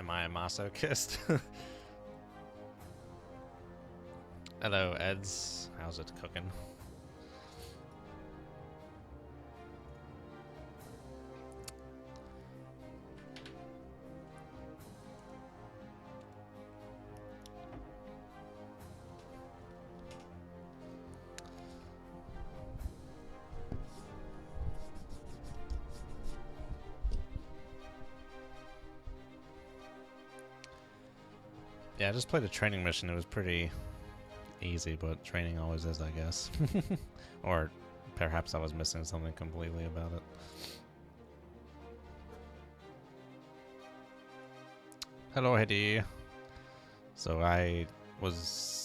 Am I a masochist? Hello, Eds. How's it cooking? Yeah, I just played a training mission. It was pretty easy, but training always is, I guess. Or perhaps I was missing something completely about it. Hello, Hedy. So I was...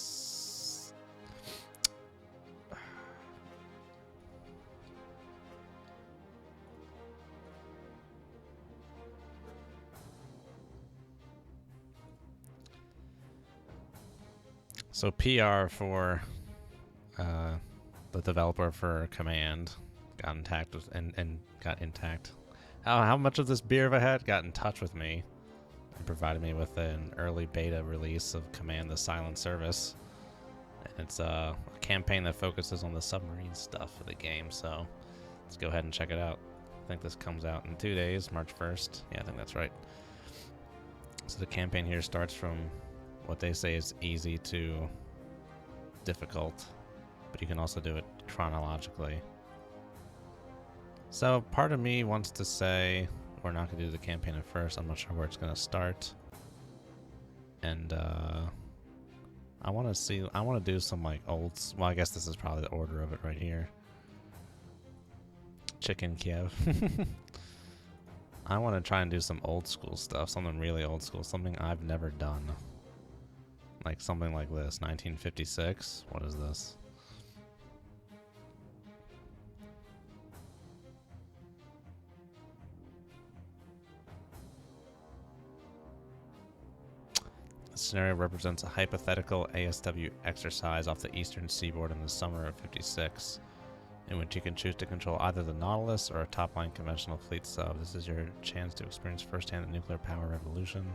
So PR for the developer for Command got intact with, and got intact. How much of this beer have I had? Got in touch with me and provided me with an early beta release of Command the Silent Service. And it's a campaign that focuses on the submarine stuff of the game, so let's go ahead and check it out. I think this comes out in 2 days, March 1st. Yeah, I think that's right. So the campaign here starts from what they say is easy to difficult, but you can also do it chronologically. So part of me wants to say we're not going to do the campaign at first. I'm not sure where it's going to start. And I want to do some like well, I guess this is probably the order of it right here. Chicken Kiev. I want to try and do some old school stuff, something really old school, something I've never done. Like something like this, 1956. What is this? The scenario represents a hypothetical ASW exercise off the eastern seaboard in the summer of '56, in which you can choose to control either the Nautilus or a top-line conventional fleet sub. This is your chance to experience firsthand the nuclear power revolution.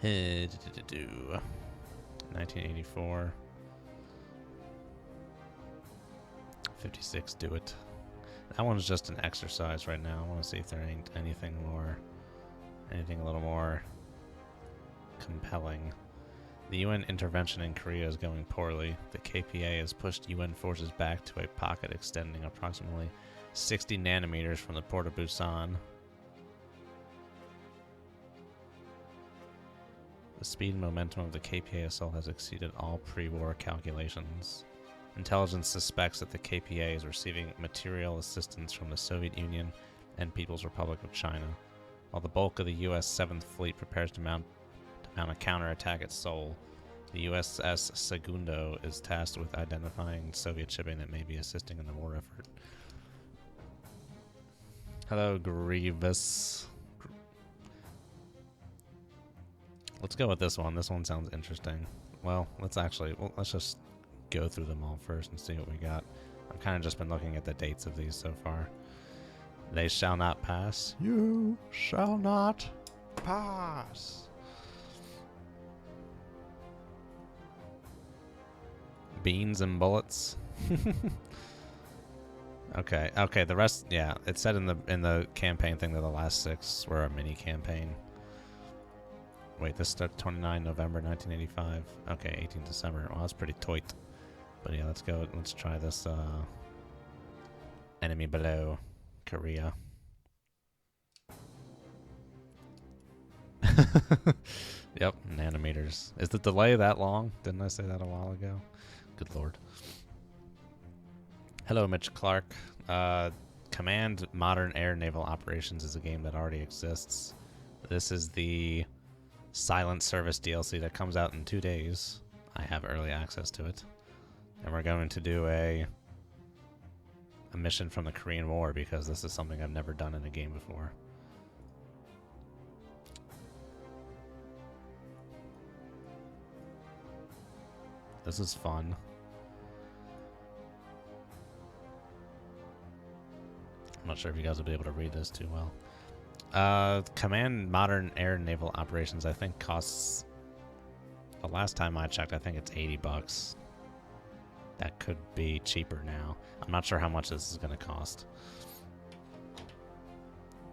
1984. 56, do it. That one's just an exercise right now. I want to see if there ain't anything a little more compelling. The UN intervention in Korea is going poorly. The KPA has pushed UN forces back to a pocket extending approximately 60 nanometers from the port of Busan. The speed and momentum of the KPA assault has exceeded all pre-war calculations. Intelligence suspects that the KPA is receiving material assistance from the Soviet Union and People's Republic of China, while the bulk of the U.S. 7th Fleet prepares to mount a counterattack at Seoul. The USS Segundo is tasked with identifying Soviet shipping that may be assisting in the war effort. Hello, Grievous. Let's go with this one. This one sounds interesting. Well, let's just go through them all first and see what we got. I've kind of just been looking at the dates of these so far. They shall not pass. You shall not pass. Beans and bullets. Okay, the rest, yeah, it said in the campaign thing that the last 6 were a mini campaign. Wait, this started 29 November 1985. Okay, 18 December. Well, that's pretty tight. But yeah, let's go. Let's try this enemy below Korea. Yep, nanometers. Is the delay that long? Didn't I say that a while ago? Good lord. Hello, Mitch Clark. Command Modern Air Naval Operations is a game that already exists. This is the Silent Service DLC that comes out in 2 days. I have early access to it. And we're going to do a mission from the Korean War because this is something I've never done in a game before. This is fun. I'm not sure if you guys will be able to read this too well. Command modern air and naval operations, I think, costs. The last time I checked, I think it's $80. That could be cheaper now. I'm not sure how much this is going to cost.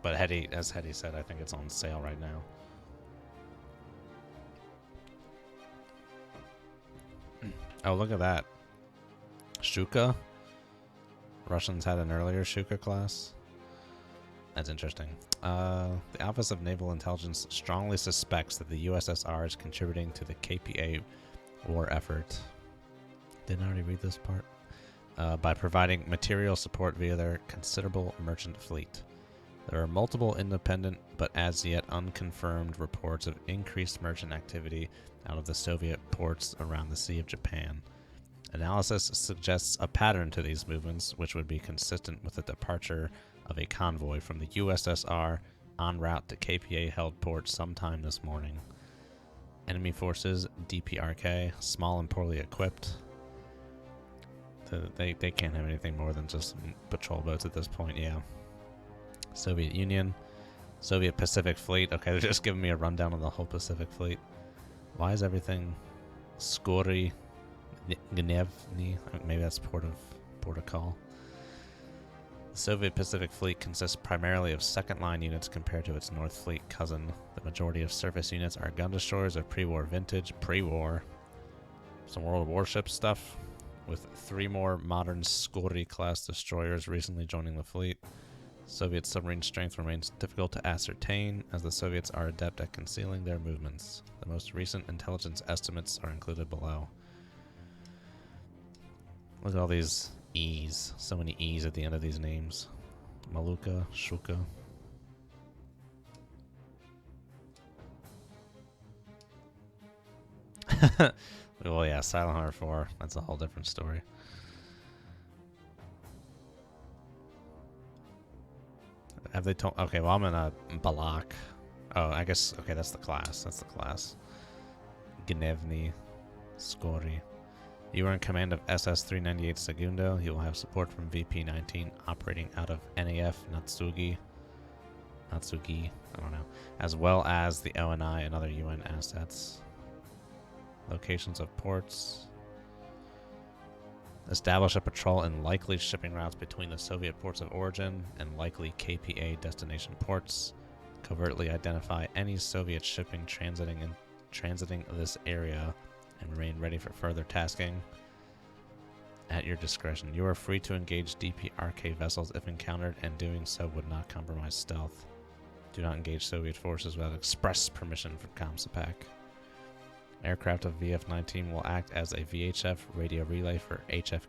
But as Hetty said, I think it's on sale right now. Oh, look at that. Shuka? Russians had an earlier Shuka class. That's interesting. The Office of Naval Intelligence strongly suspects that the USSR is contributing to the KPA war effort. Didn't I already read this part? By providing material support via their considerable merchant fleet. There are multiple independent but as yet unconfirmed reports of increased merchant activity out of the Soviet ports around the Sea of Japan. Analysis suggests a pattern to these movements, which would be consistent with the departure of a convoy from the USSR en route to KPA-held ports sometime this morning. Enemy forces, DPRK, small and poorly equipped. They can't have anything more than just patrol boats at this point, yeah. Soviet Union, Soviet Pacific Fleet. Okay, they're just giving me a rundown of the whole Pacific Fleet. Why is everything Skory, Gnevny? Maybe that's port of call. The Soviet Pacific Fleet consists primarily of second-line units compared to its North Fleet cousin. The majority of surface units are gun destroyers of pre-war vintage, some World Warship stuff, with 3 more modern Skory-class destroyers recently joining the fleet. Soviet submarine strength remains difficult to ascertain, as the Soviets are adept at concealing their movements. The most recent intelligence estimates are included below. Look at all these E's. So many E's at the end of these names. Maluka, Shuka. Well, yeah, Silent Hunter 4. That's a whole different story. Have they told? Okay, well, I'm in a Balak. Oh, I guess. Okay, that's the class. Gnevny, Skory. You are in command of SS-398 Segundo. You will have support from VP-19 operating out of NAF Natsugi, I don't know, as well as the ONI and other UN assets. Locations of ports. Establish a patrol in likely shipping routes between the Soviet ports of origin and likely KPA destination ports. Covertly identify any Soviet shipping transiting this area and remain ready for further tasking at your discretion. You are free to engage DPRK vessels if encountered, and doing so would not compromise stealth. Do not engage Soviet forces without express permission from ComSapac. Aircraft of VF-19 will act as a VHF radio relay for HF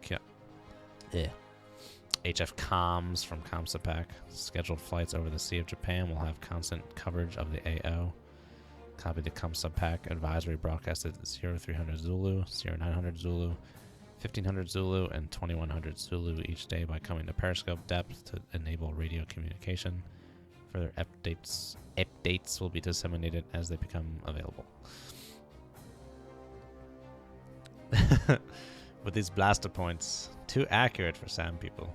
comms from ComSapac. Scheduled flights over the Sea of Japan will have constant coverage of the AO. Copy the ComSapac advisory broadcasted 0300 Zulu, 0900 Zulu, 1500 Zulu, and 2100 Zulu each day by coming to periscope depth to enable radio communication. Further updates will be disseminated as they become available. With these blaster points, too accurate for some people.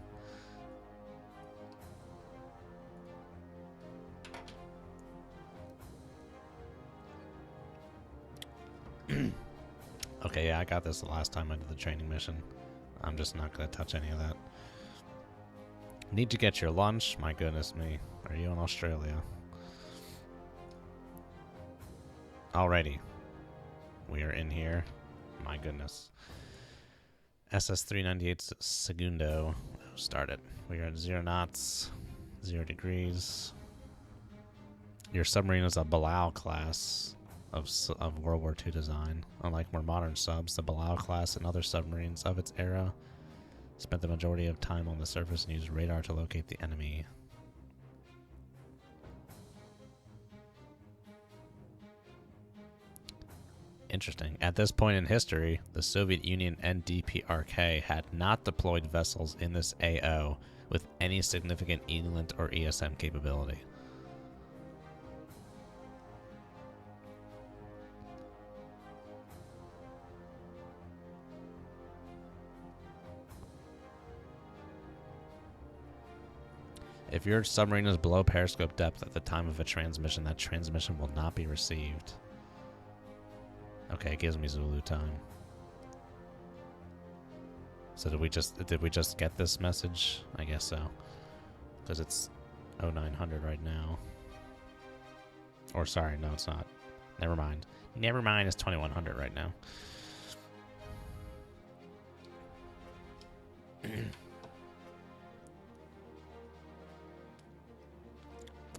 Okay, yeah, I got this the last time I did the training mission. I'm just not going to touch any of that. Need to get your lunch? My goodness me. Are you in Australia? Alrighty. We are in here. My goodness. SS-398 Segundo. Started. We are at 0 knots, 0 degrees. Your submarine is a Balao class of World War II design. Unlike more modern subs, the Balao class and other submarines of its era spent the majority of time on the surface and used radar to locate the enemy. Interesting. At this point in history, the Soviet Union and DPRK had not deployed vessels in this AO with any significant ELINT or ESM capability. If your submarine is below periscope depth at the time of a transmission, that transmission will not be received. Okay, it gives me Zulu time. So did we just get this message? I guess so. Because it's 0900 right now. Or sorry, no it's not. Never mind. Never mind, it's 2100 right now.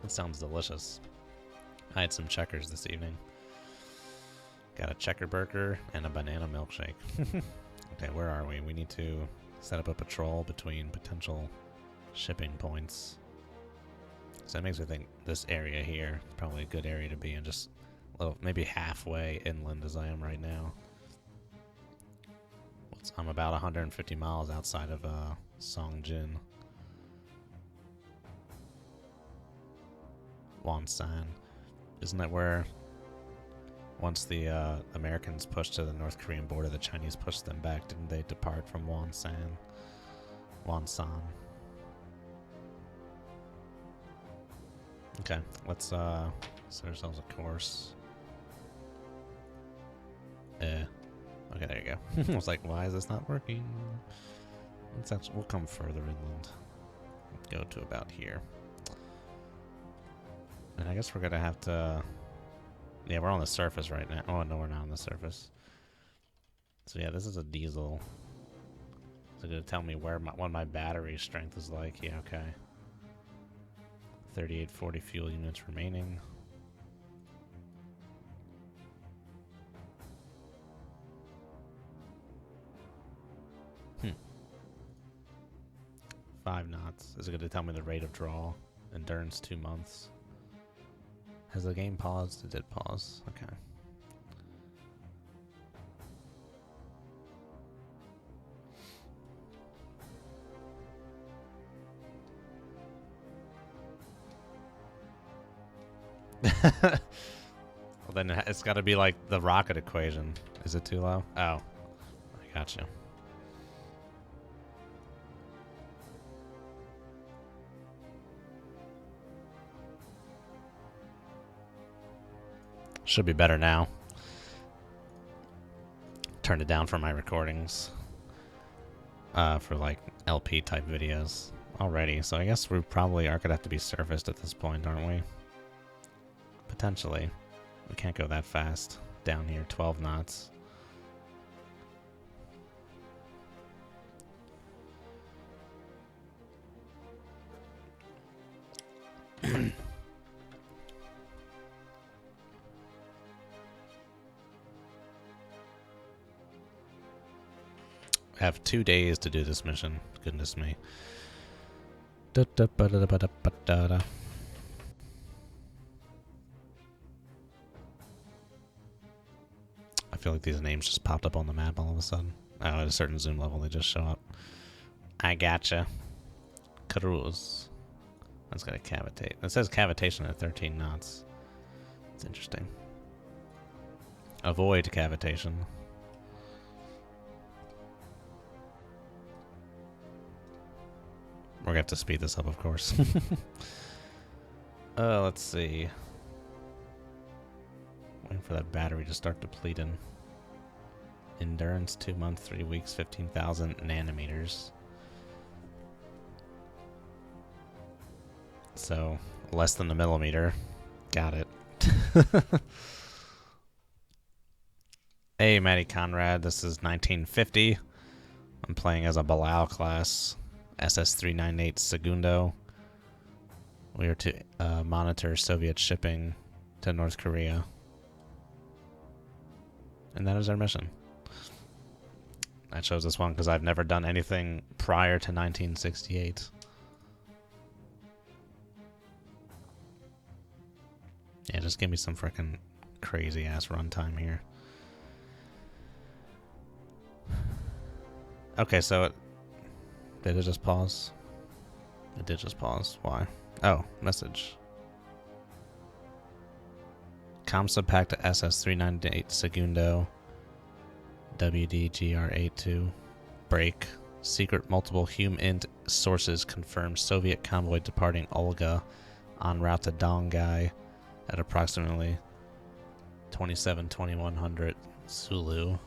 It sounds delicious. I had some checkers this evening. Got a checker burger and a banana milkshake. Okay, where are we? We need to set up a patrol between potential shipping points. So that makes me think this area here is probably a good area to be in, just a little, maybe halfway inland as I am right now. I'm about 150 miles outside of Songjin. Wonsan. Isn't that where once the Americans pushed to the North Korean border, the Chinese pushed them back? Didn't they depart from Wonsan? Okay, let's set ourselves a course. Okay, there you go. I was like, why is this not working? We'll come further inland. Go to about here. And I guess we're gonna have to... Yeah, we're on the surface right now. Oh, no, we're not on the surface. So yeah, this is a diesel. So gonna tell me what my battery strength is like. Yeah, okay. 3840 fuel units remaining. Hmm. 5 knots. Is it gonna tell me the rate of draw? Endurance 2 months. Has the game paused? It did pause. Okay. Well, then it's got to be like the rocket equation. Is it too low? Oh, I got you. Should be better now. Turned it down for my recordings. For like LP type videos already. So I guess we probably are gonna have to be surfaced at this point, aren't we? Potentially. We can't go that fast. Down here, 12 knots. I have 2 days to do this mission. Goodness me. I feel like these names just popped up on the map all of a sudden. Oh, at a certain zoom level, they just show up. I gotcha. Cruise. That's gonna cavitate. It says cavitation at 13 knots. It's interesting. Avoid cavitation. We're gonna have to speed this up, of course. Let's see. Waiting for that battery to start depleting. Endurance 2 months, 3 weeks, 15,000 nanometers. So less than a millimeter. Got it. Hey, Matty Conrad. This is 1950. I'm playing as a Balau class. SS-398 Segundo. We are to monitor Soviet shipping to North Korea. And that is our mission. I chose this one because I've never done anything prior to 1968. Yeah, just give me some frickin' crazy ass runtime here. Okay, so did it just pause? It did just pause. Why? Oh, message. Comsub pack to SS-398 Segundo. WDGR82. Break. Secret multiple HUMINT sources confirm Soviet convoy departing Olga en route to Dongai at approximately 2100 Zulu.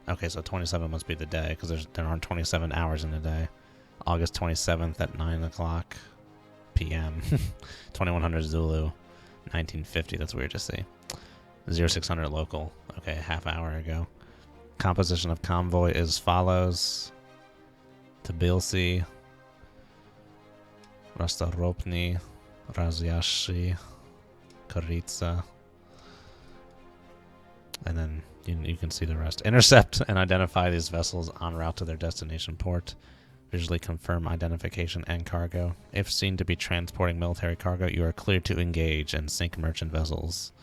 Okay, so 27 must be the day, because there aren't 27 hours in a day. August 27th at 9 o'clock p.m. 2100 Zulu, 1950. That's weird to see. 0600 local. Okay, a half hour ago. Composition of convoy is follows. Tbilisi, Rastaropny, Razyashi, Karitsa. And then you can see the rest. Intercept and identify these vessels en route to their destination port. Visually confirm identification and cargo. If seen to be transporting military cargo, you are cleared to engage and sink merchant vessels.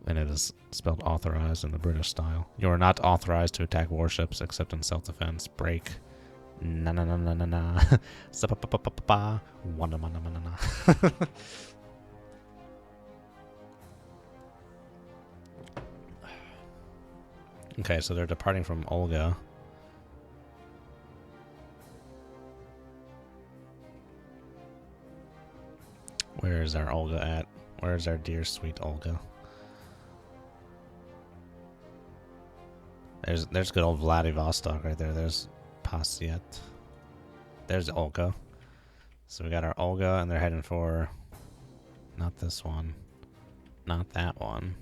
And it is spelled authorized in the British style. You are not authorized to attack warships except in self-defense. Break. Na na na na na na. Sa pa pa pa pa pa. Wana na na na na. Okay, so they're departing from Olga. Where is our Olga at? Where is our dear sweet Olga? There's good old Vladivostok right there. There's Pasiet. There's Olga. So we got our Olga, and they're heading for not this one, not that one,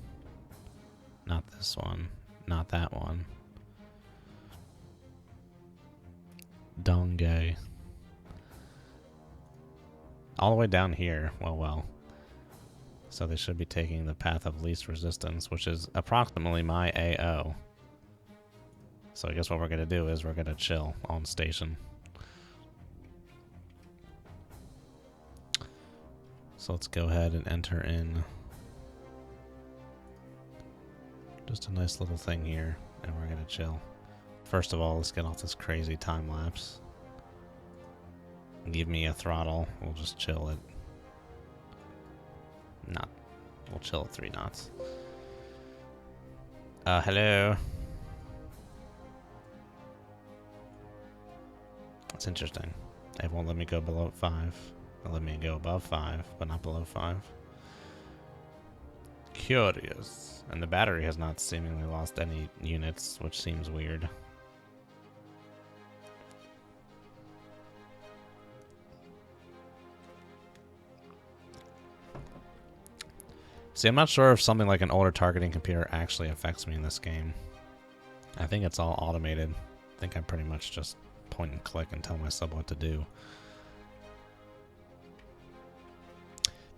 not this one, not that one. Dongay. All the way down here. Well. So they should be taking the path of least resistance, which is approximately my AO. So I guess what we're going to do is we're going to chill on station. So let's go ahead and enter in just a nice little thing here, and we're going to chill. First of all, let's get off this crazy time lapse. Give me a throttle. We'll just chill it. We'll chill at 3 knots. Hello. That's interesting. It won't let me go below 5. It'll let me go above 5, but not below 5. Curious. And the battery has not seemingly lost any units, which seems weird. See, I'm not sure if something like an older targeting computer actually affects me in this game. I think it's all automated. I think I pretty much just point and click and tell my sub what to do.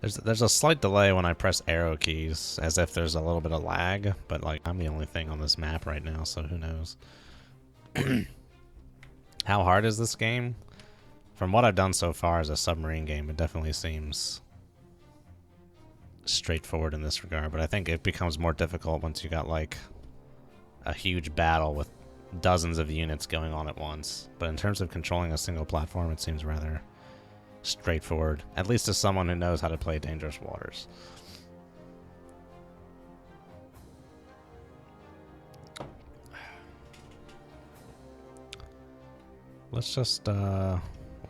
There's a slight delay when I press arrow keys, as if there's a little bit of lag, but like I'm the only thing on this map right now, so who knows. How hard is this game? From what I've done so far as a submarine game, it definitely seems straightforward in this regard, but I think it becomes more difficult once you got like a huge battle with dozens of units going on at once. But in terms of controlling a single platform, it seems rather straightforward, at least to someone who knows how to play dangerous waters. Let's just we'll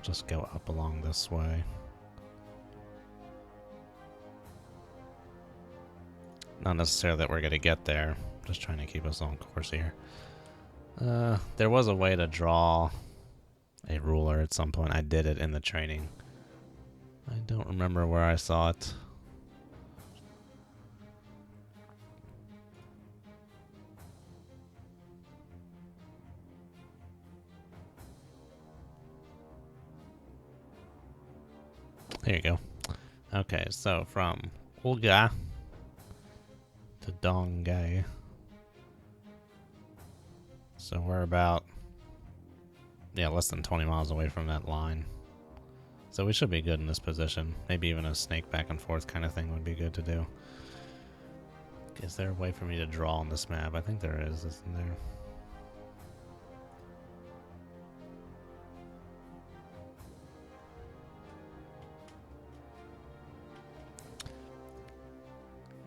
just go up along this way. Not necessarily that we're going to get there. Just trying to keep us on course here. There was a way to draw a ruler at some point. I did it in the training. I don't remember where I saw it. There you go. Okay, so from Olga to Dongay. So we're about, less than 20 miles away from that line. So we should be good in this position. Maybe even a snake back and forth kind of thing would be good to do. Is there a way for me to draw on this map? I think there is, isn't there?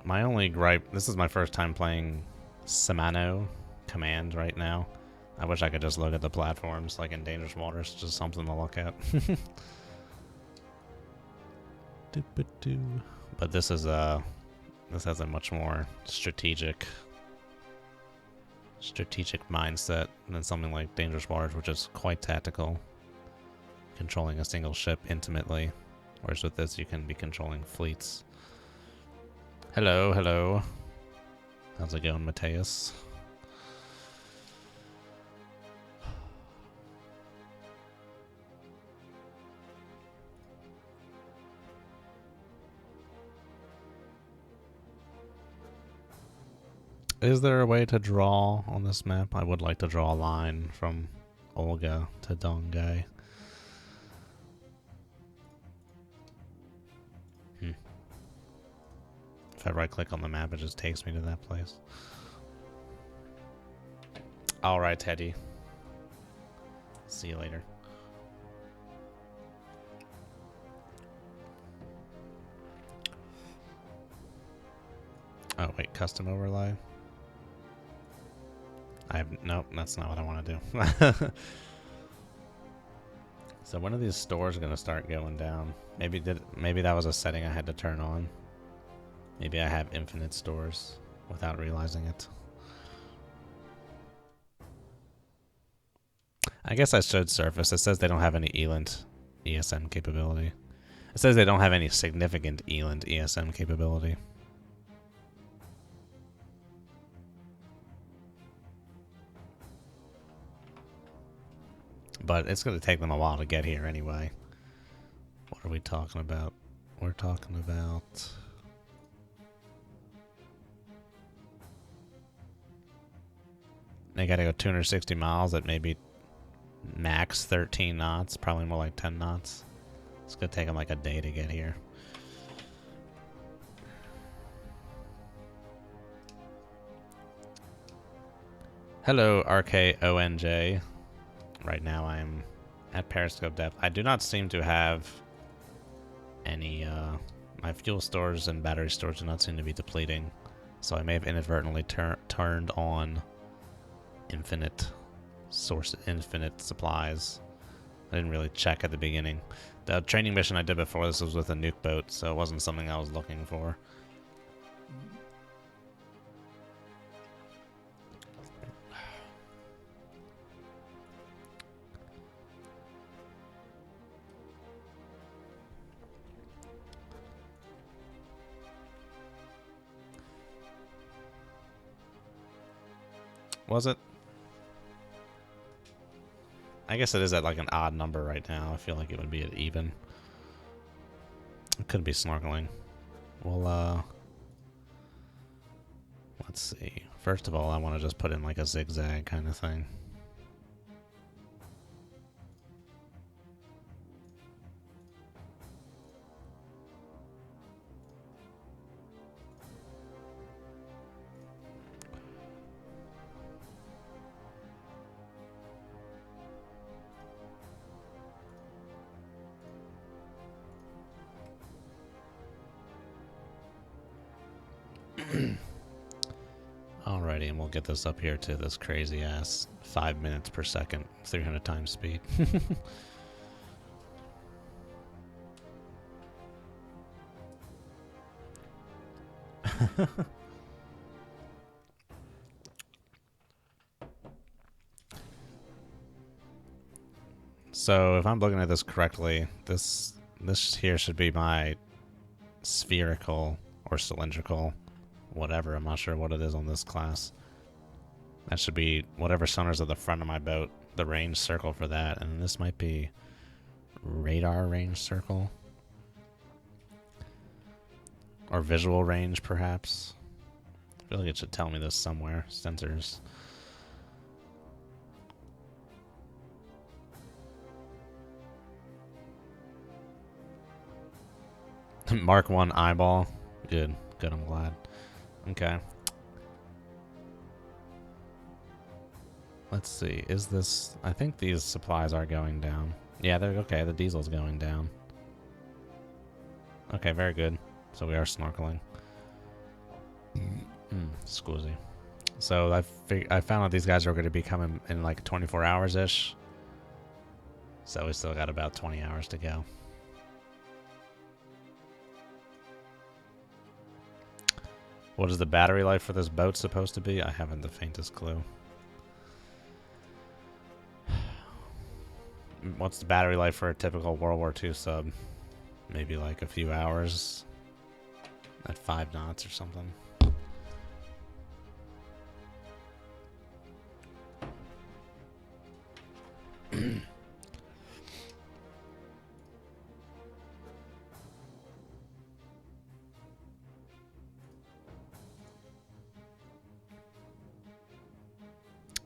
My only gripe, this is my first time playing MANO, command right now. I wish I could just look at the platforms like in Dangerous Waters, just something to look at. But this is this has a much more strategic mindset than something like Dangerous Waters, which is quite tactical, controlling a single ship intimately. Whereas with this, you can be controlling fleets. Hello, hello. How's it going, Mateus? Is there a way to draw on this map? I would like to draw a line from Olga to Dongay. If I right-click on the map, it just takes me to that place. Alright, Teddy. See you later. Oh, wait, custom overlay? Nope, that's not what I want to do. So when are these stores going to start going down? Maybe that was a setting I had to turn on. Maybe I have infinite stores without realizing it. I guess I should surface. It says they don't have any ELINT ESM capability. It says they don't have any significant ELINT ESM capability. But it's going to take them a while to get here anyway. What are we talking about? We're talking about... They gotta go 260 miles at maybe max 13 knots, probably more like 10 knots. It's gonna take them like a day to get here. Hello, RKONJ. Right now I'm at periscope depth. I do not seem to have any, my fuel stores and battery stores do not seem to be depleting. So I may have inadvertently turned on infinite supplies. I didn't really check at the beginning. The training mission I did before this was with a nuke boat, so it wasn't something I was looking for. Was it? I guess it is at like an odd number right now. I feel like it would be at even. It could be snorkeling. Well, let's see. First of all, I want to just put in like a zigzag kind of thing. Alrighty, and we'll get this up here to this crazy ass 5 minutes per second, 300 times speed. So if I'm looking at this correctly, this here should be my spherical or cylindrical, whatever. I'm not sure what it is on this class. That should be whatever sonar's at the front of my boat, the range circle for that. And this might be radar range circle. Or visual range, perhaps. I feel like it should tell me this somewhere. Sensors. Mark 1 eyeball. Good. Good, I'm glad. Okay. Let's see. Is this... I think these supplies are going down. Yeah, they're okay. The diesel's going down. Okay, very good. So we are snorkeling. Scusi. So I found out these guys are going to be coming in like 24 hours ish. So we still got about 20 hours to go. What is the battery life for this boat supposed to be? I haven't the faintest clue. What's the battery life for a typical World War II sub? Maybe like a few hours at 5 knots or something.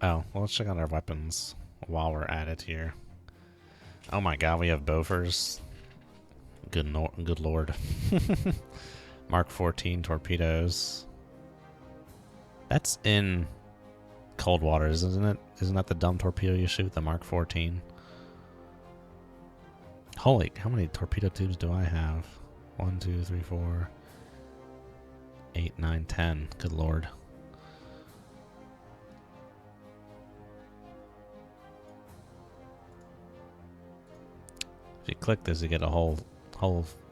Oh, well, let's check out our weapons while we're at it here. Oh my god, we have Bofors. Good lord. Mark 14 torpedoes. That's in cold waters, isn't it? Isn't that the dumb torpedo you shoot, the Mark 14? Holy, how many torpedo tubes do I have? 1, 2, 3, 4, 8, 9, 10. Good lord. If you click this, you get a whole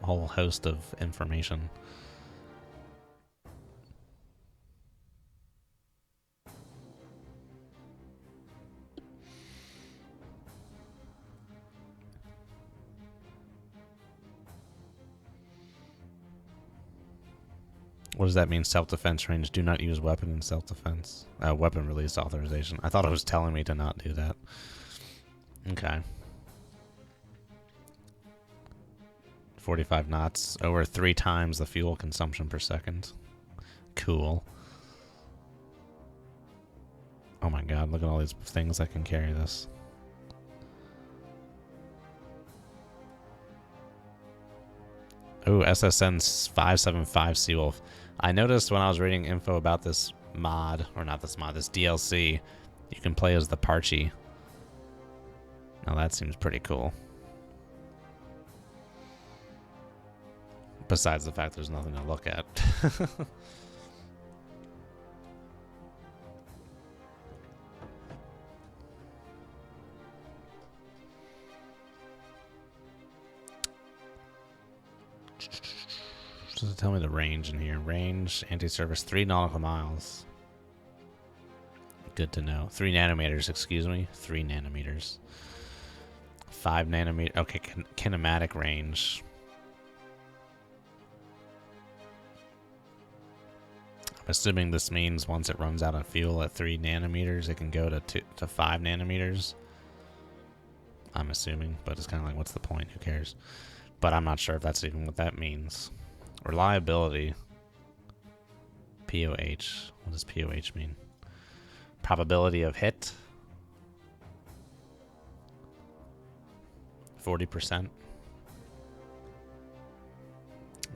host of information. What does that mean? Self-defense range. Do not use weapon in self-defense. Weapon release authorization. I thought it was telling me to not do that. Okay. 45 knots. Over 3 times the fuel consumption per second. Cool. Oh my god, look at all these things that can carry this. Oh, SSN 575 Seawolf. I noticed when I was reading info about this mod, or not this mod, this DLC, you can play as the Parchie. Now that seems pretty cool. Besides the fact there's nothing to look at. Does it tell me the range in here? Range, anti-service, 3 nautical miles. Good to know. 3 nanometers, excuse me. 3 nanometers. 5 nanometer. Okay, kinematic range. I'm assuming this means once it runs out of fuel at 3 nanometers, it can go to 5 nanometers. I'm assuming, but it's kind of like, what's the point? Who cares? But I'm not sure if that's even what that means. Reliability. POH. What does POH mean? Probability of hit. 40%.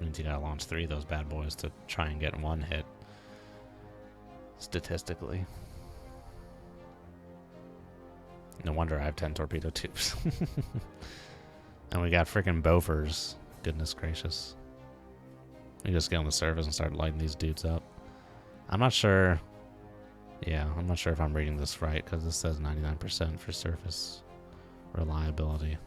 Means you gotta launch 3 of those bad boys to try and get 1 hit. Statistically. No wonder I have 10 torpedo tubes. And we got freaking Bofors. Goodness gracious. We just get on the surface and start lighting these dudes up. I'm not sure. Yeah, I'm not sure if I'm reading this right, because this says 99% for surface reliability.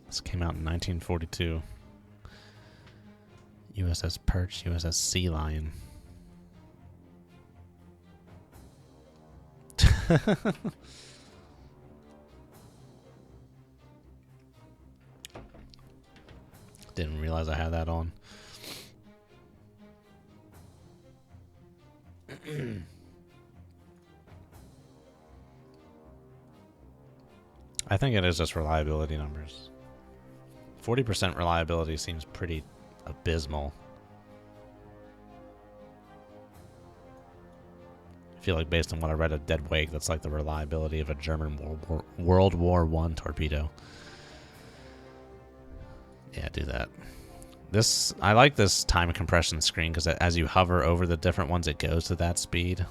This came out in 1942. USS Perch, USS Sea Lion. Didn't realize I had that on. I think it is just reliability numbers. 40% reliability seems pretty abysmal. I feel like based on what I read of Dead Wake, that's like the reliability of a German World War I torpedo. Yeah, do that. I like this time compression screen because as you hover over the different ones, it goes to that speed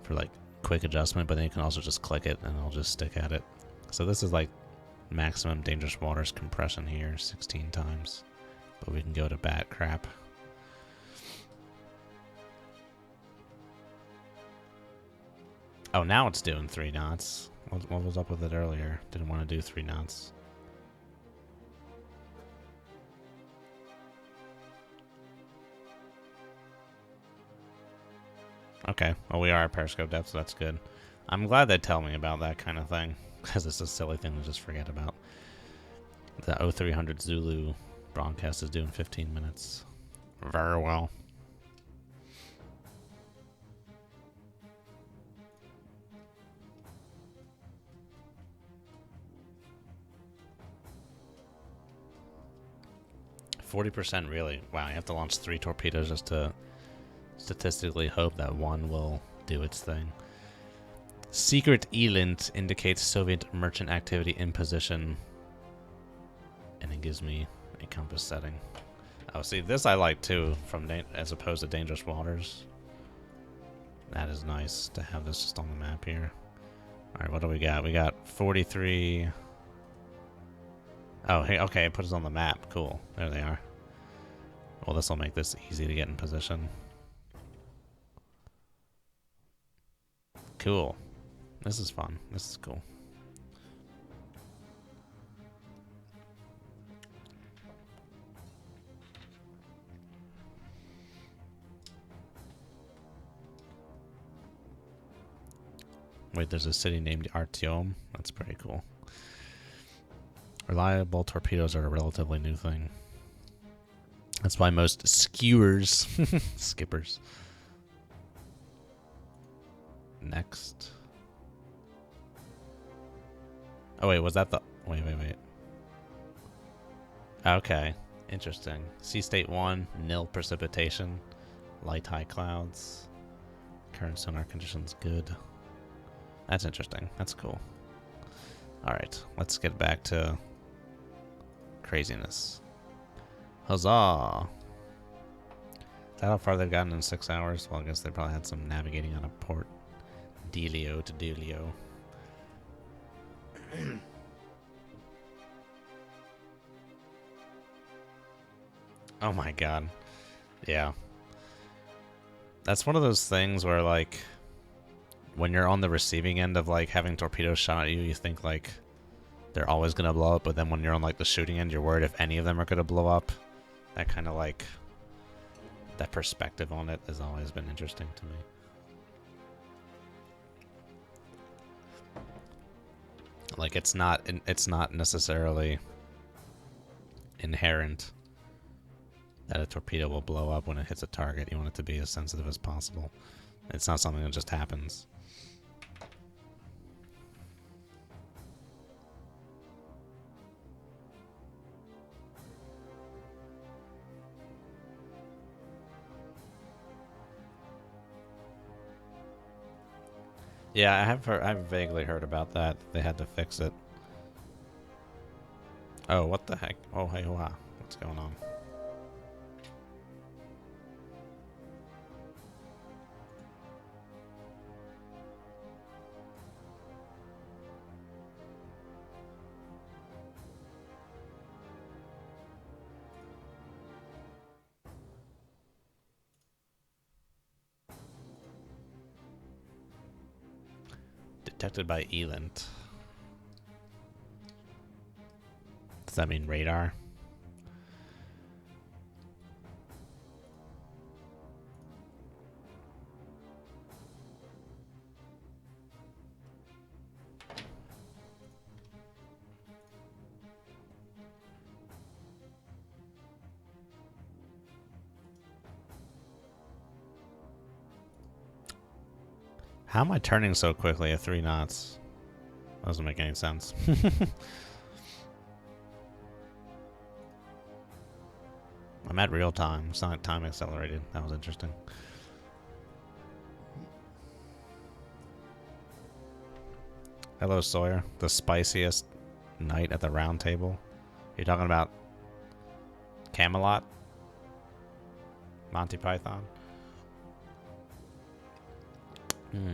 for like quick adjustment, but then you can also just click it and it'll just stick at it. So this is like maximum dangerous waters compression here 16 times. But we can go to bat crap. Oh, now it's doing 3 knots. What was up with it earlier? Didn't want to do 3 knots. Okay, well we are at periscope depth, so that's good. I'm glad they tell me about that kind of thing, because it's a silly thing to just forget about. The 0300 Zulu broadcast is doing 15 minutes. Very well. %, really? Wow, you have to launch 3 torpedoes just to statistically hope that one will do its thing. Secret ELINT indicates Soviet merchant activity in position. And it gives me a compass setting. Oh, see, this I like too, as opposed to dangerous waters. That is nice to have this just on the map here. Alright, what do we got? We got 43... Oh, hey, okay, it put us on the map. Cool. There they are. Well, this will make this easy to get in position. Cool. This is fun. This is cool. Wait, there's a city named Artyom? That's pretty cool. Reliable torpedoes are a relatively new thing. That's why most skewers, skippers. Next. Oh wait, was that the... Wait. Okay, interesting. Sea state 1, nil precipitation. Light high clouds. Current sonar conditions good. That's interesting. That's cool. Alright, let's get back to craziness. Huzzah! Is that how far they've gotten in 6 hours? Well, I guess they probably had some navigating on a port. Delio to Delio. Oh my god. Yeah. That's one of those things where, like, when you're on the receiving end of, like, having torpedoes shot at you, you think, like, they're always going to blow up, but then when you're on, like, the shooting end, you're worried if any of them are going to blow up. That kind of, like, that perspective on it has always been interesting to me. Like, it's not necessarily inherent that a torpedo will blow up when it hits a target. You want it to be as sensitive as possible. It's not something that just happens. Yeah, I've vaguely heard about that. They had to fix it. Oh, what the heck? Oh, hey, wow. What's going on? Detected by ELINT. Does that mean radar? How am I turning so quickly at 3 knots? That doesn't make any sense. I'm at real time. It's not time accelerated. That was interesting. Hello, Sawyer. The spiciest night at the round table. You're talking about Camelot? Monty Python?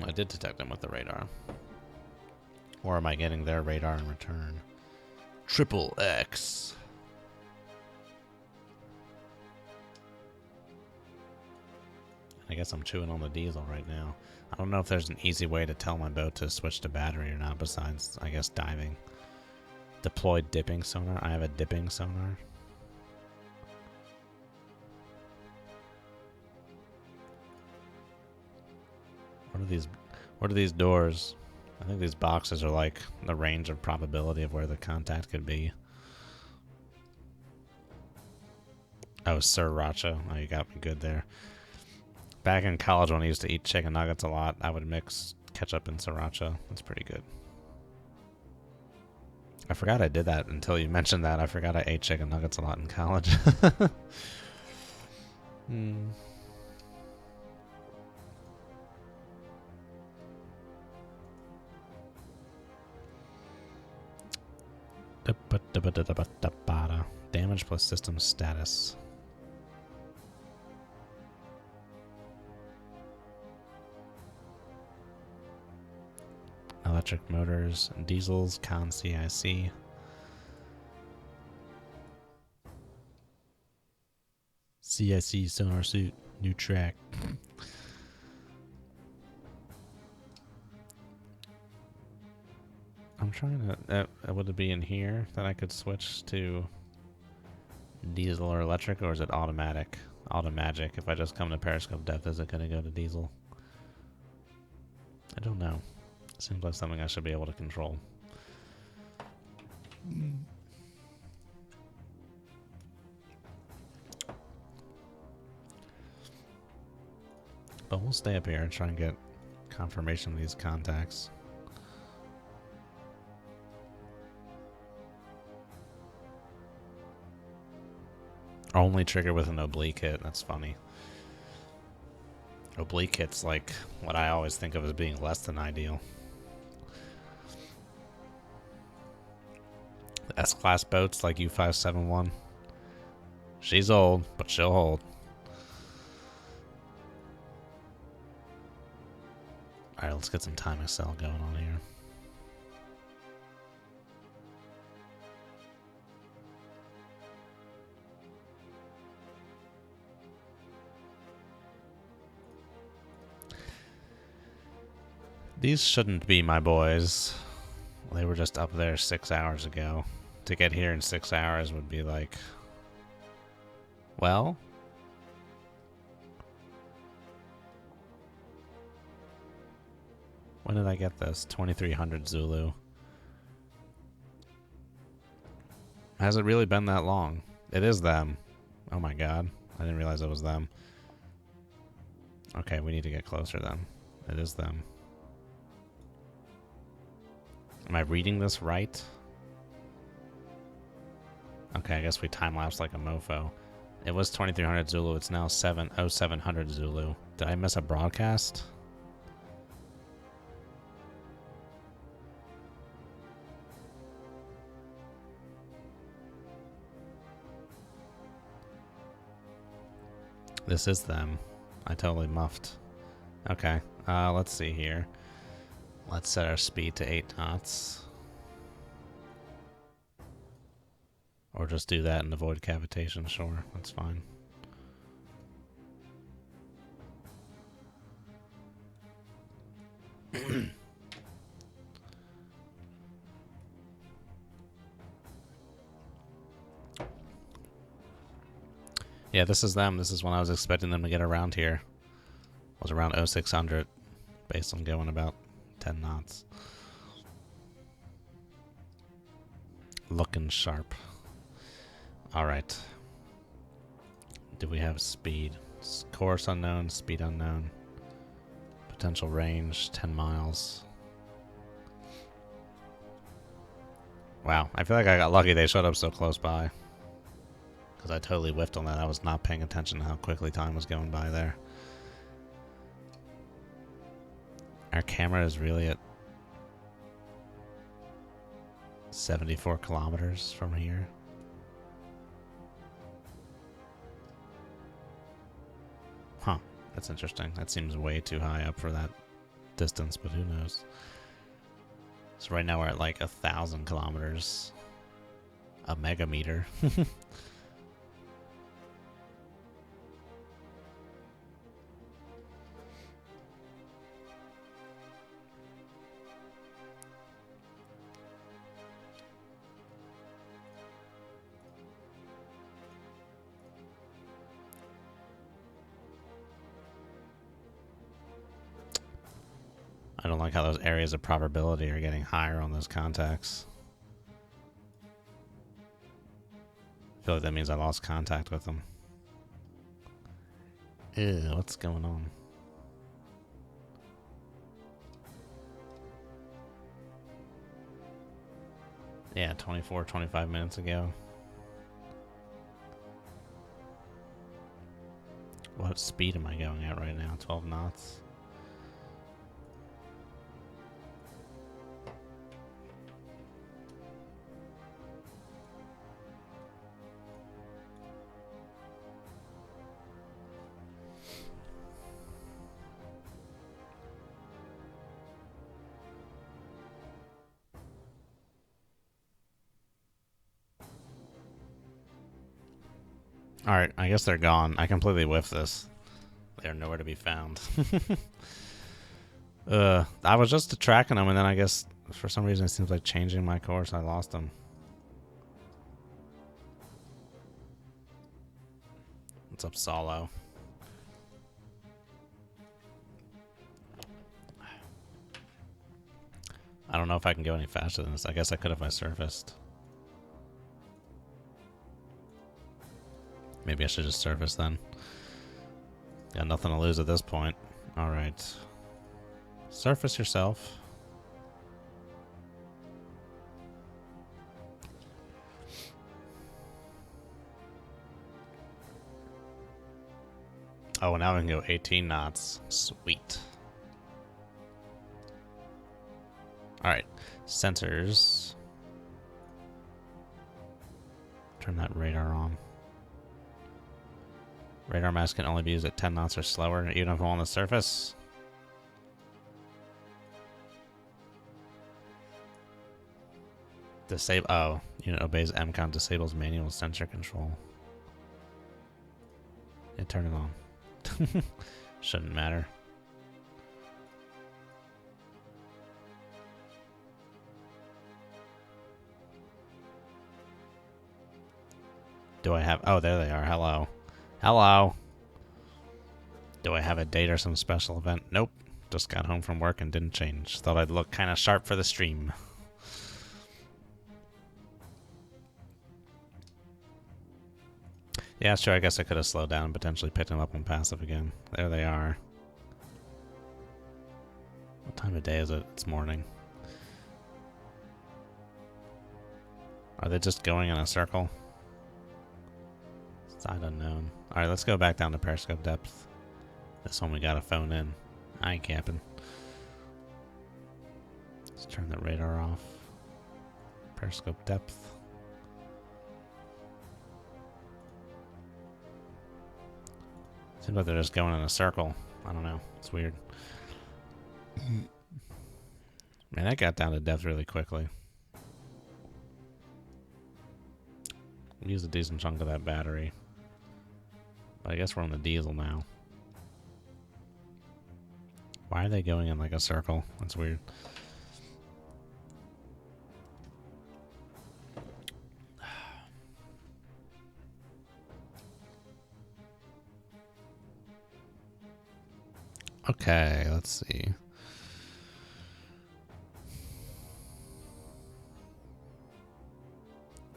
I did detect them with the radar. Or am I getting their radar in return? Triple X. I guess I'm chewing on the diesel right now. I don't know if there's an easy way to tell my boat to switch to battery or not besides, I guess, diving. Deploy dipping sonar. I have a dipping sonar. What are these doors? I think these boxes are like the range of probability of where the contact could be. Oh, sriracha. Oh, you got me good there. Back in college when I used to eat chicken nuggets a lot, I would mix ketchup and sriracha. That's pretty good. I forgot I did that until you mentioned that. I forgot I ate chicken nuggets a lot in college. Damage plus system status. Electric motors, diesels, con CIC. CIC sonar suit, new track. I'm trying to. Would it be in here that I could switch to diesel or electric, or is it automatic? Automagic. If I just come to periscope depth, is it going to go to diesel? I don't know. Seems like something I should be able to control. But we'll stay up here and try and get confirmation of these contacts. Only trigger with an oblique hit. That's funny. Oblique hit's like what I always think of as being less than ideal. The S-class boats like U571. She's old, but she'll hold. Alright, let's get some time Excel going on here. These shouldn't be my boys. They were just up there 6 hours ago. To get here in 6 hours would be like... Well... When did I get this? 2300 Zulu. Has it really been that long? It is them. Oh my god. I didn't realize it was them. Okay, we need to get closer then. It is them. Am I reading this right? Okay, I guess we time-lapse like a mofo. It was 2300 Zulu. It's now 700 Zulu. Did I miss a broadcast? This is them. I totally muffed. Okay, let's see here. Let's set our speed to 8 knots. Or just do that and avoid cavitation, sure, that's fine. Yeah, this is them. This is when I was expecting them to get around here. It was around 0600, based on going about 10 knots. Looking sharp. Alright. Do we have speed? Course unknown, speed unknown. Potential range, 10 miles. Wow, I feel like I got lucky they showed up so close by. Because I totally whiffed on that. I was not paying attention to how quickly time was going by there. Our camera is really at 74 kilometers from here. Huh, that's interesting. That seems way too high up for that distance, but who knows? So right now we're at like 1,000 kilometers. A mega meter. I don't like how those areas of probability are getting higher on those contacts. I feel like that means I lost contact with them. Ew, what's going on? Yeah, 24, 25 minutes ago. What speed am I going at right now? 12 knots. Alright, I guess they're gone. I completely whiffed this. They're nowhere to be found. I was just tracking them, and then I guess for some reason it seems like changing my course. I lost them. What's up, Solo? I don't know if I can go any faster than this. I guess I could if I surfaced. Maybe I should just surface then. Got nothing to lose at this point. Alright. Surface yourself. Oh, now we can go 18 knots. Sweet. Alright. Sensors. Turn that radar on. Radar mask can only be used at 10 knots or slower, even if I'm on the surface. Disable. Oh, unit obeys MCON, disables manual sensor control. Yeah, turn it on. Shouldn't matter. Do I have... Oh, there they are. Hello. Hello. Do I have a date or some special event? Nope. Just got home from work and didn't change. Thought I'd look kind of sharp for the stream. Yeah, sure. I guess I could have slowed down and potentially picked them up on passive again. There they are. What time of day is it? It's morning. Are they just going in a circle? Side unknown. Alright, let's go back down to periscope depth. This one we gotta phone in. I ain't camping. Let's turn the radar off. Periscope depth. Seems like they're just going in a circle. I don't know. It's weird. Man, that got down to depth really quickly. We used a decent chunk of that battery. But I guess we're on the diesel now. Why are they going in like a circle? That's weird. Okay, let's see.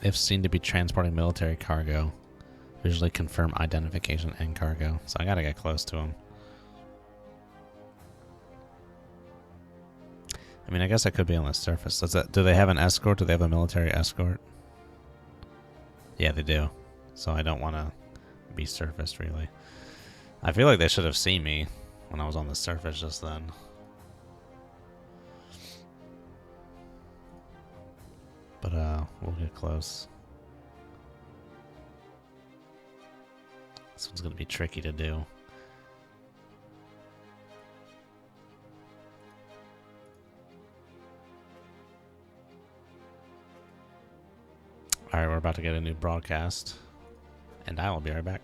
If seen to be transporting military cargo, visually confirm identification and cargo. So I gotta get close to them. I mean, I guess I could be on the surface. Do they have an escort? Do they have a military escort? Yeah, they do. So I don't want to be surfaced, really. I feel like they should have seen me when I was on the surface just then. But, we'll get close. This one's going to be tricky to do. Alright, we're about to get a new broadcast. And I will be right back.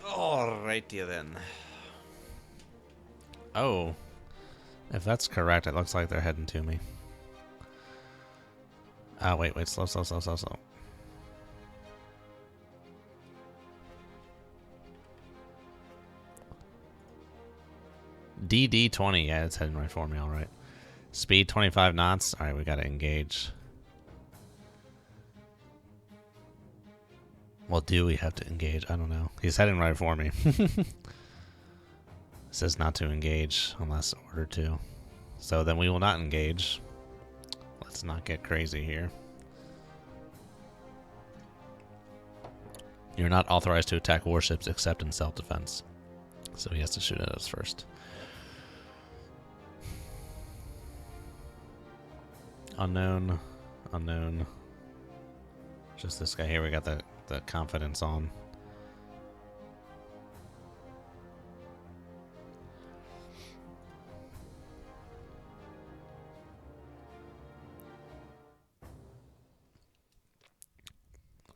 Alrighty then. Oh. If that's correct, it looks like they're heading to me. Wait, slow. DD20, yeah, it's heading right for me, alright. Speed 25 knots. Alright, we gotta engage. Well, do we have to engage? I don't know. He's heading right for me. It says not to engage unless ordered to. So then we will not engage. Let's not get crazy here. You're not authorized to attack warships except in self-defense. So he has to shoot at us first. Unknown. Just this guy here. We got the confidence on.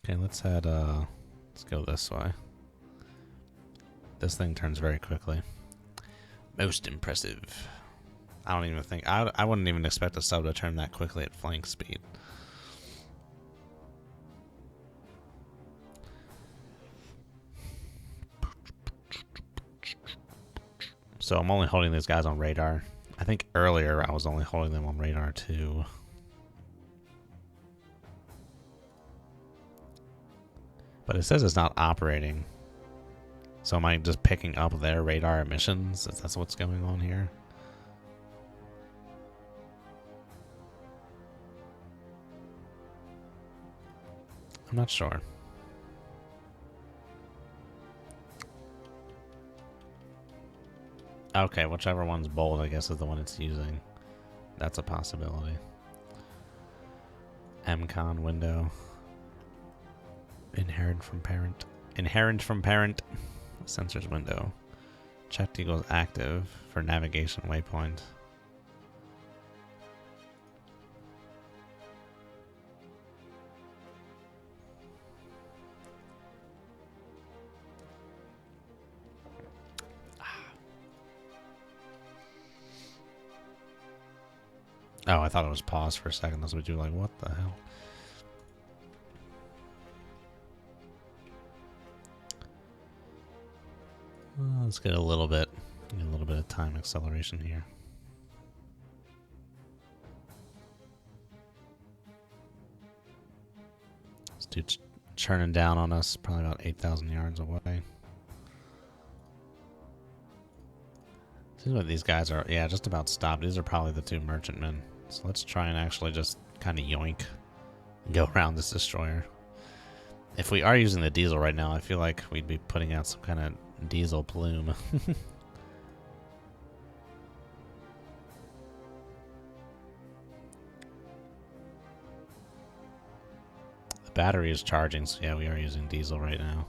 Okay, let's head, let's go this way. This thing turns very quickly. Most impressive. I don't even think, I wouldn't even expect a sub to turn that quickly at flank speed. So I'm only holding these guys on radar. I think earlier I was only holding them on radar too. But it says it's not operating. So am I just picking up their radar emissions? Is that what's going on here? I'm not sure. Okay, whichever one's bold, I guess, is the one it's using. That's a possibility. MCON window. Inherent from parent. Sensors window. Checked equals active for navigation waypoint. Oh, I thought it was paused for a second. That's what you were like, what the hell? Well, let's get a little bit of time acceleration here. This dude's churning down on us, probably about 8,000 yards away. Seems like these guys are, yeah, just about stopped. These are probably the two merchantmen. So let's try and actually just kind of yoink and go around this destroyer. If we are using the diesel right now, I feel like we'd be putting out some kind of diesel plume. The battery is charging, so yeah, we are using diesel right now.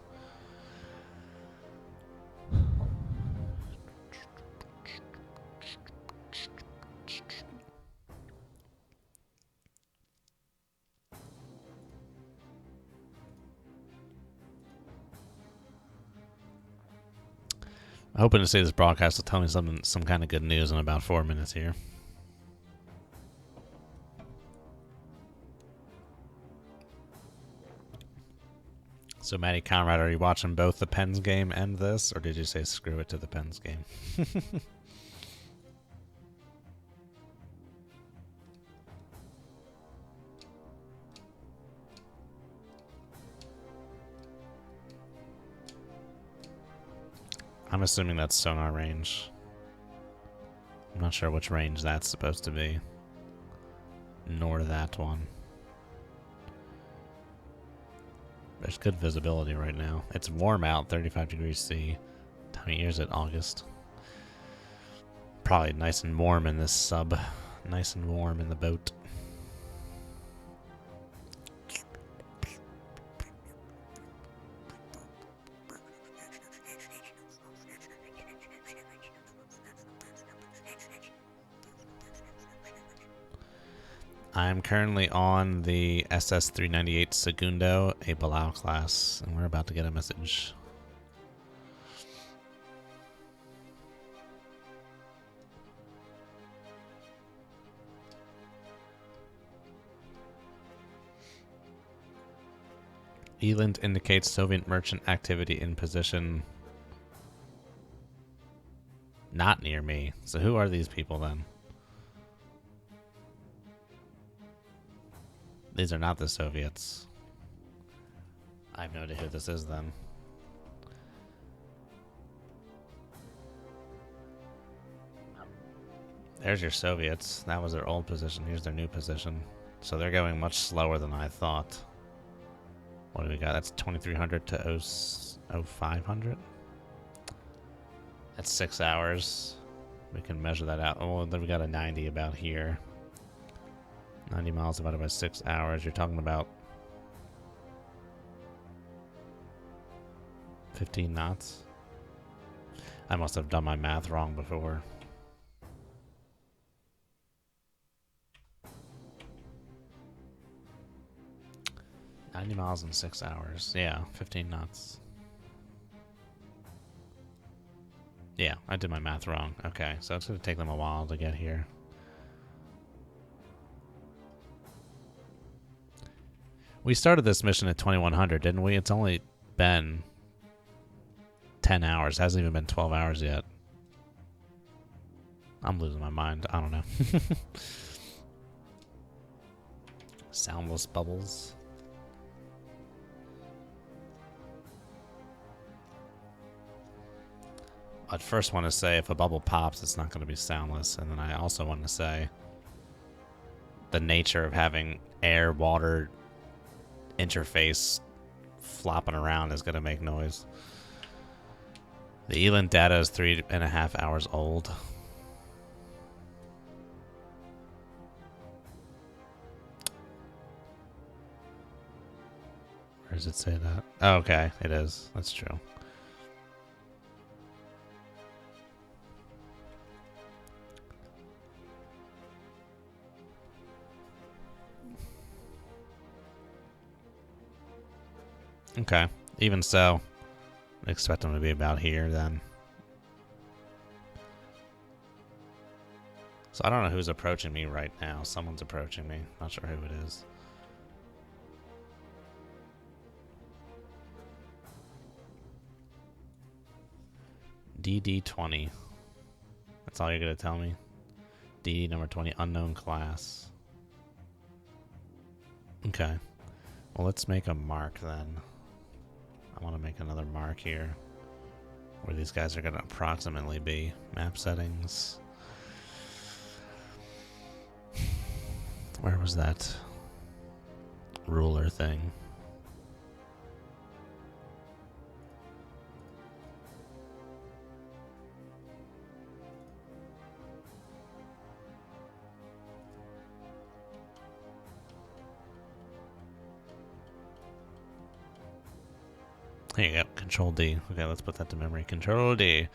I'm hoping to say this broadcast will tell me some kind of good news in about 4 minutes here. So, Matty Conrad, are you watching both the Pens game and this, or did you say screw it to the Pens game? I'm assuming that's sonar range. I'm not sure which range that's supposed to be. Nor that one. There's good visibility right now. It's warm out, 35 degrees C. Time of year is it August. Probably nice and warm in this sub. Nice and warm in the boat. I'm currently on the SS-398 Segundo, a Balau class, and we're about to get a message. Eland indicates Soviet merchant activity in position not near me. So who are these people then? These are not the Soviets. I have no idea who this is then. There's your Soviets. That was their old position. Here's their new position. So they're going much slower than I thought. What do we got? That's 2300 to 0500. That's 6 hours. We can measure that out. Oh, then we got a 90 about here. 90 miles divided by 6 hours. You're talking about 15 knots. I must have done my math wrong before. $90 miles in 6 hours. Yeah, 15 knots. Yeah, I did my math wrong. Okay, so it's going to take them a while to get here. We started this mission at 2100, didn't we? It's only been 10 hours. It hasn't even been 12 hours yet. I'm losing my mind. I don't know. Soundless bubbles. I'd first want to say if a bubble pops, it's not going to be soundless. And then I also want to say the nature of having air-water interface flopping around is going to make noise. The Eland data is 3.5 hours old. Where does it say that? Oh, okay, it is. That's true. Okay, even so, I expect them to be about here then. So I don't know who's approaching me right now. Someone's approaching me. Not sure who it is. DD20. That's all you're gonna tell me? DD number 20, unknown class. Okay. Well, let's make a mark then. I want to make another mark here where these guys are going to approximately be. Map settings. Where was that ruler thing? Here you go, Control D. Okay, let's put that to memory. Control D.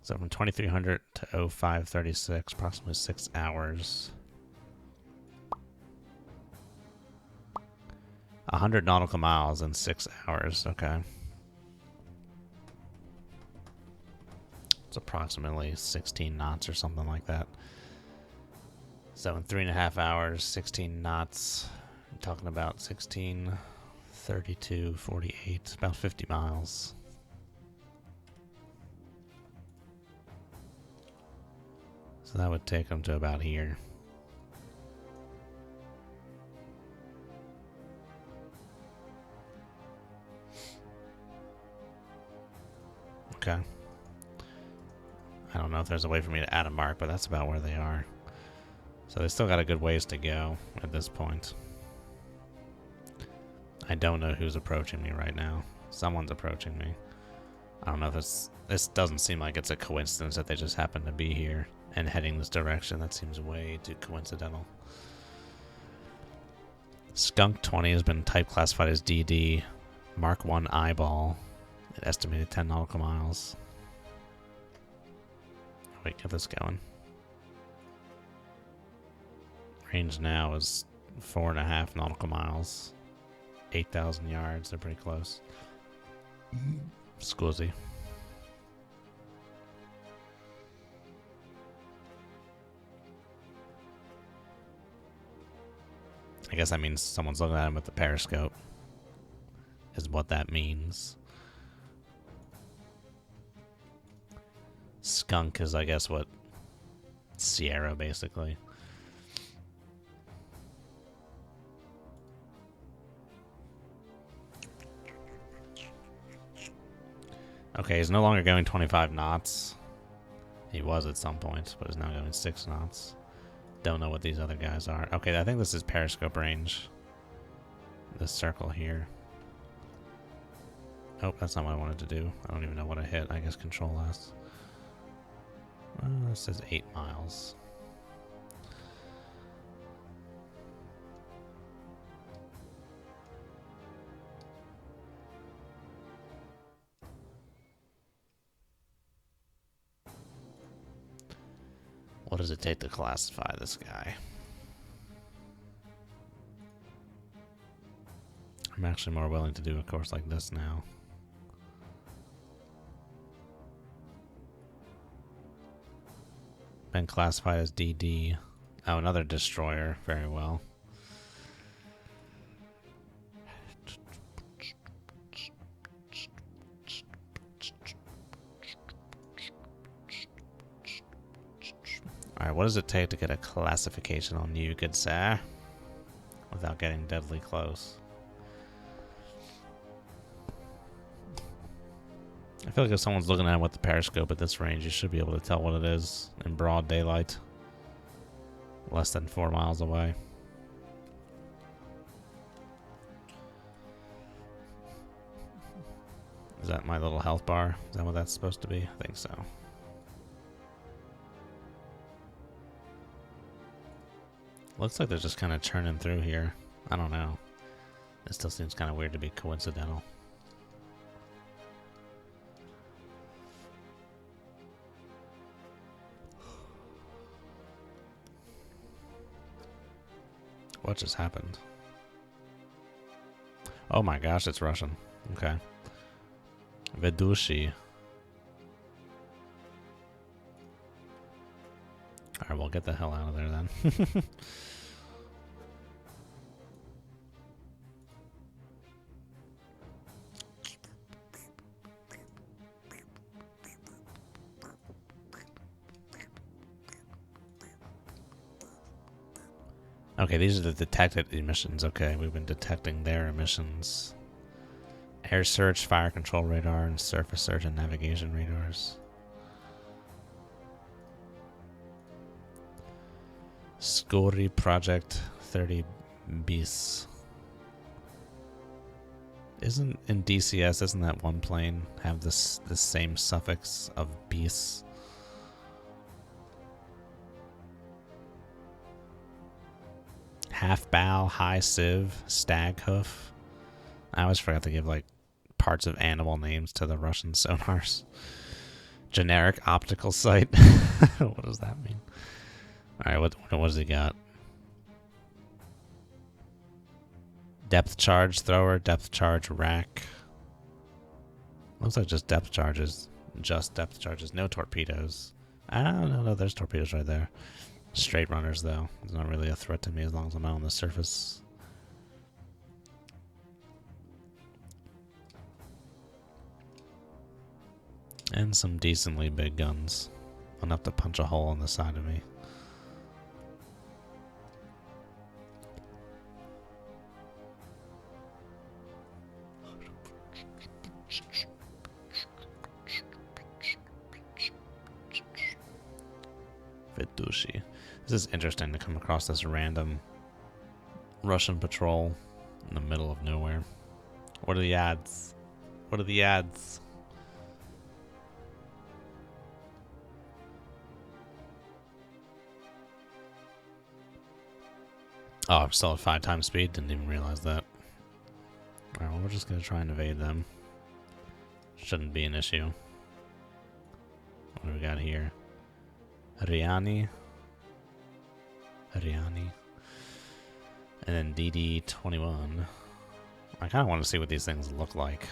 So from 2300 to 0536, approximately 6 hours. 100 nautical miles in 6 hours. Okay. It's approximately 16 knots or something like that. So in 3.5 hours, 16 knots. I'm talking about 16, 32, 48, about 50 miles. So that would take them to about here. Okay. I don't know if there's a way for me to add a mark, but that's about where they are. So they still got a good ways to go at this point. I don't know who's approaching me right now. Someone's approaching me. I don't know if this doesn't seem like it's a coincidence that they just happen to be here and heading this direction. That seems way too coincidental. Skunk 20 has been type classified as DD. Mark 1 eyeball. At estimated 10 nautical miles. Wait, get this going. Range now is 4.5 nautical miles. 8,000 yards. They're pretty close. Scusi. I guess that means someone's looking at him with the periscope. Is what that means. Skunk is, I guess, what Sierra, basically. Okay, he's no longer going 25 knots. He was at some point, but is now going 6 knots. Don't know what these other guys are. Okay, I think this is periscope range. This circle here. Oh, that's not what I wanted to do. I don't even know what I hit. I guess Control S. This says 8 miles. What does it take to classify this guy? I'm actually more willing to do a course like this now. Been classified as DD. Oh, another destroyer. Very well. Alright, what does it take to get a classification on you, good sir? Without getting deadly close. I feel like if someone's looking at it with the periscope at this range, you should be able to tell what it is in broad daylight. Less than 4 miles away. Is that my little health bar? Is that what that's supposed to be? I think so. Looks like they're just kind of churning through here. I don't know. It still seems kind of weird to be coincidental. What just happened? Oh my gosh, it's Russian. Okay. Vedushi. Alright, well, get the hell out of there then. Okay, these are the detected emissions. Okay, we've been detecting their emissions. Air search, fire control radar, and surface search and navigation radars. Scori Project 30 bis. Isn't in DCS, doesn't that one plane have the same suffix of bis? Half bow, high sieve, stag hoof. I always forgot to give like parts of animal names to the Russian sonars. Generic optical sight. What does that mean? All right, what does he got? Depth charge thrower, depth charge rack. Looks like just depth charges. Just depth charges. No torpedoes. No, there's torpedoes right there. Straight runners, though. It's not really a threat to me as long as I'm not on the surface. And some decently big guns. Enough to punch a hole in the side of me. Vidushi. This is interesting to come across this random Russian patrol in the middle of nowhere. What are the ads? What are the ads? Oh, I'm still at 5 times speed. Didn't even realize that. Alright, well, we're just gonna try and evade them. Shouldn't be an issue. What do we got here? Riani. And then DD-21. I kind of want to see what these things look like.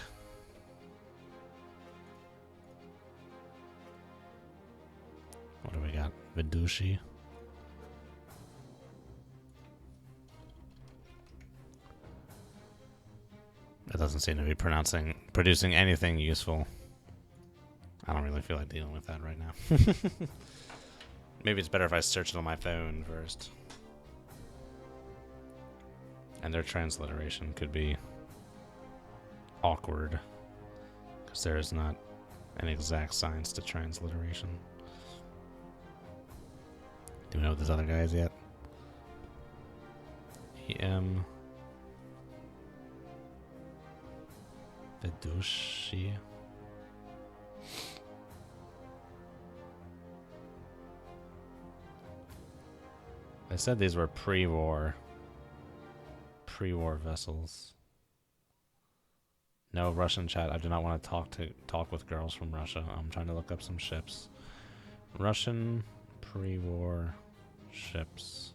What do we got? Vidushi. It doesn't seem to be producing anything useful. I don't really feel like dealing with that right now. Maybe it's better if I search it on my phone first. And their transliteration could be awkward, because there is not an exact science to transliteration. Do we know what this other guy is yet? EM Vidushi. They said these were pre-war vessels. No Russian chat. I do not want to talk with girls from Russia. I'm trying to look up some ships. Russian pre-war ships.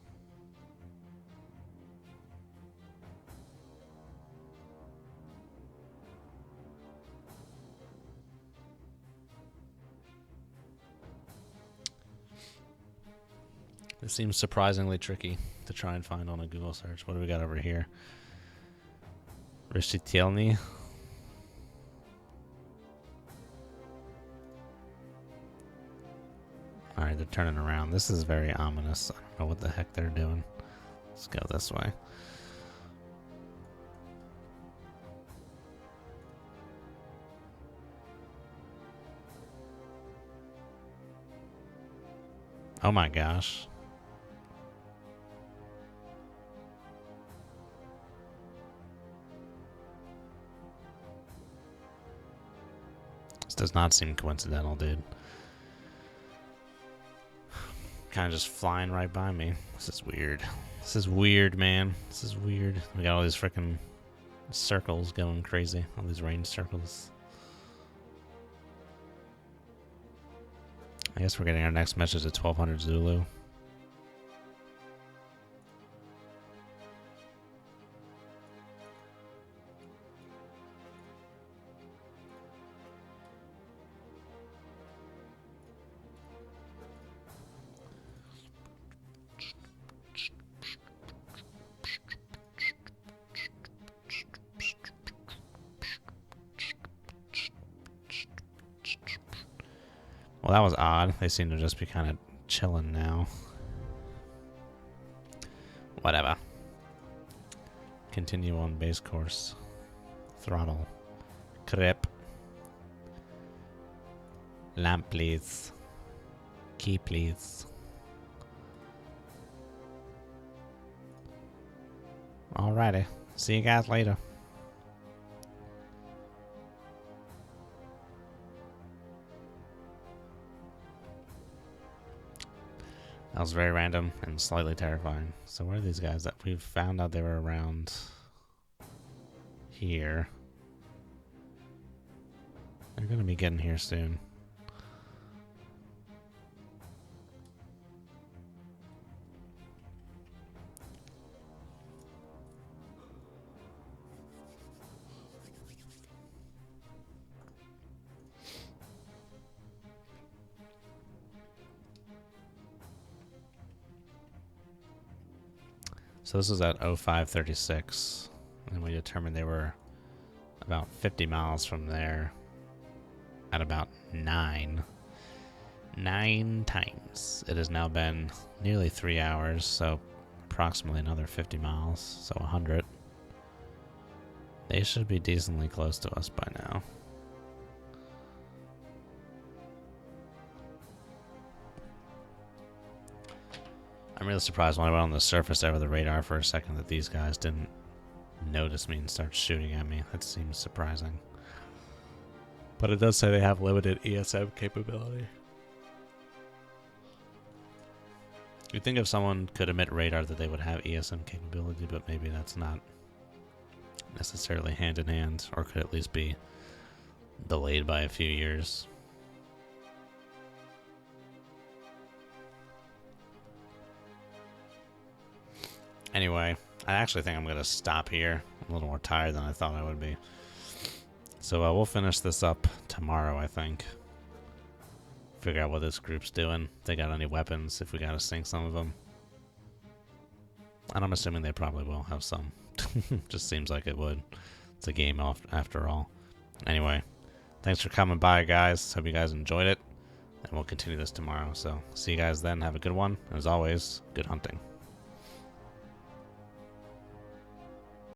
It seems surprisingly tricky to try and find on a Google search. What do we got over here? Rishitelny. Alright, they're turning around. This is very ominous. I don't know what the heck they're doing. Let's go this way. Oh my gosh. This does not seem coincidental, dude. Kind of just flying right by me. This is weird. This is weird, man. This is weird. We got all these freaking circles going crazy. All these range circles. I guess we're getting our next message at 1200 Zulu. Well, that was odd. They seem to just be kind of chilling now. Whatever. Continue on base course. Throttle. Crep. Lamp, please. Key, please. Alrighty. See you guys later. That was very random and slightly terrifying. So where are these guys that we've found out they were around here? They're gonna be getting here soon. So this is at 0536, and we determined they were about 50 miles from there at about 9 times. It has now been nearly 3 hours, so approximately another 50 miles, so 100. They should be decently close to us by now. I'm really surprised when I went on the surface over the radar for a second that these guys didn't notice me and start shooting at me. That seems surprising. But it does say they have limited ESM capability. You'd think if someone could emit radar that they would have ESM capability, but maybe that's not necessarily hand in hand, or could at least be delayed by a few years. Anyway, I actually think I'm going to stop here. I'm a little more tired than I thought I would be. So we'll finish this up tomorrow, I think. Figure out what this group's doing. If they got any weapons, if we got to sink some of them. And I'm assuming they probably will have some. Just seems like it would. It's a game after all. Anyway, thanks for coming by, guys. Hope you guys enjoyed it. And we'll continue this tomorrow. So see you guys then. Have a good one. And as always, good hunting.